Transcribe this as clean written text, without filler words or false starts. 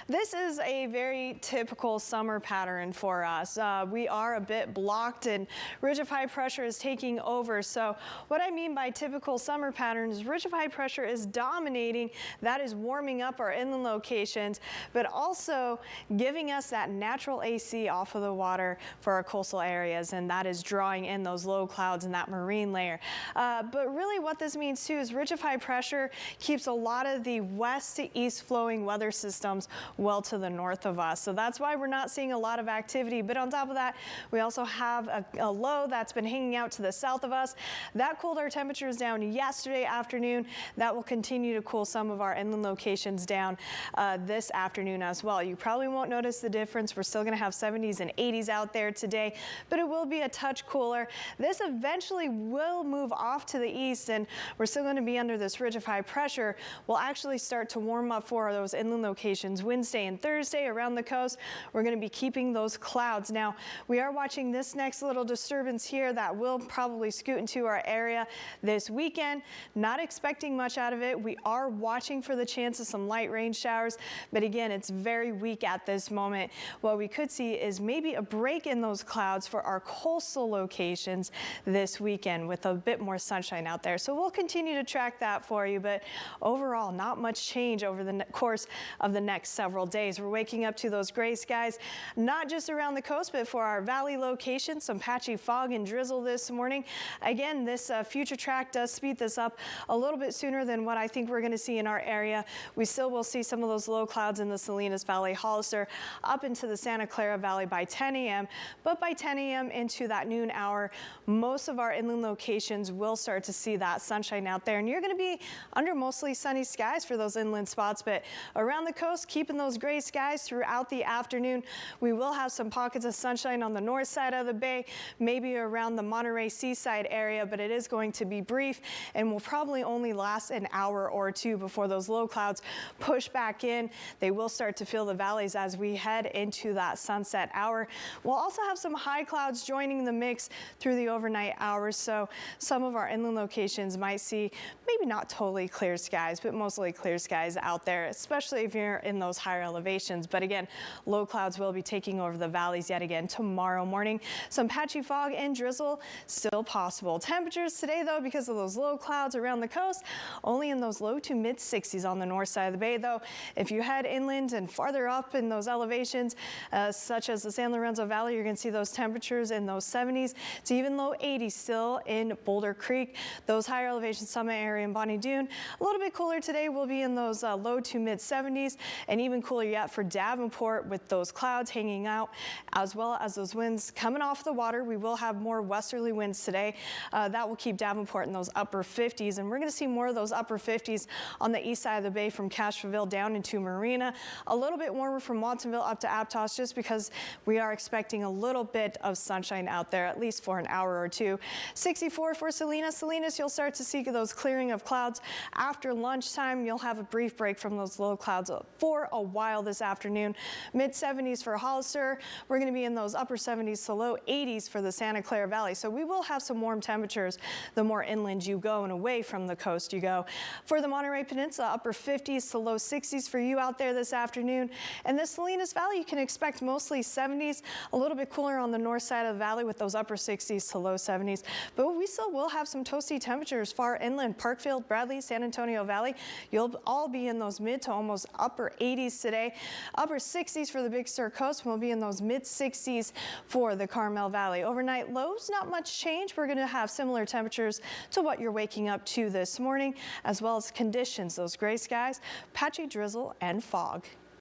This is a very typical summer pattern for us. We are a bit blocked and ridge of high pressure is taking over. So what I mean by typical summer pattern is ridge of high pressure is dominating. That is warming up our inland locations, but also giving us that natural AC off of the water for our coastal areas, and that is drawing in those low clouds and that marine layer. But really what this means too is ridge of high pressure keeps a lot of the west to east flowing weather systems well to the north of us. So that's why we're not seeing a lot of activity. But on top of that, we also have a low that's been hanging out to the south of us. That cooled our temperatures down yesterday afternoon. That will continue to cool some of our inland locations down this afternoon as well. You probably won't notice the difference. We're still going to have 70s and 80s out there today, but it will be a touch cooler. This eventually will move off to the east, and we're still going to be under this ridge of high pressure. We'll actually start to warm up for those inland locations Wednesday and Thursday around the coast. We're going to be keeping those clouds. Now, we are watching this next little disturbance here that will probably scoot into our area this weekend. Not expecting much out of it. We are watching for the chance of some light rain showers, but again, it's very weak at this moment. What we could see is maybe a break in those clouds for our coastal locations this weekend with a bit more sunshine out there. So we'll continue to track that for you, but overall, not much change over the course of the next several days. We're waking up to those gray skies, not just around the coast, but for our valley locations, some patchy fog and drizzle this morning. Again, this future track does speed this up a little bit sooner than what I think we're going to see in our area. We still will see some of those low clouds in the Salinas Valley, Hollister, up into the Santa Clara Valley by 10 a.m. But by 10 a.m. into that noon hour, most of our inland locations will start to see that sunshine out there. And you're going to be under mostly sunny skies for those inland spots, but around the coast, keeping those gray skies throughout the afternoon. We will have some pockets of sunshine on the north side of the bay, maybe around the Monterey seaside area, but it is going to be brief and will probably only last an hour or two before those low clouds push back in. They will start to fill the valleys as we head into that sunset hour. We'll also have some high clouds joining the mix through the overnight hours, so some of our inland locations might see maybe not totally clear skies, but mostly clear skies out there, especially if you're in those higher elevations. But again, low clouds will be taking over the valleys yet again tomorrow morning. Some patchy fog and drizzle still possible. Temperatures today, though, because of those low clouds around the coast, only in those low to mid 60s on the north side of the bay, though. If you head inland and farther up in those elevations, such as the San Lorenzo Valley, you're going to see those temperatures in those 70s to even low 80s still in Boulder Creek. Those higher elevation summit area in Bonnie Doon, a little bit cooler today. We'll be in those low to mid 70s, and even cooler yet for Davenport with those clouds hanging out, as well as those winds coming off the water. We will have more westerly winds today. That will keep Davenport in those upper 50s, and we're going to see more of those upper 50s on the east side of the bay from Castroville down into Marina. A little bit warmer from Watsonville up to Aptos, just because we are expecting a little bit of sunshine out there, at least for an hour or two. 64 for Salinas. Salinas, you'll start to see those clearing of clouds after lunchtime. You'll have a brief break from those low clouds for a while this afternoon. Mid 70s for Hollister. We're going to be in those upper 70s to low 80s for the Santa Clara Valley. So we will have some warm temperatures the more inland you go and away from the coast you go. For the Monterey Peninsula, upper 50s to low 60s for you out there this afternoon. And the Salinas Valley, you can expect mostly 70s, a little bit cooler on the north side of the valley with those upper 60s to low 70s. But we still will have some toasty temperatures far inland. Parkfield, Bradley, San Antonio Valley, you'll all be in those mid to almost upper 80s today. Upper 60s for the Big Sur coast. We'll be in those mid 60s for the Carmel Valley. Overnight lows, not much change. We're going to have similar temperatures to what you're waking up to this morning, as well as conditions, those gray skies, patchy drizzle, and fog.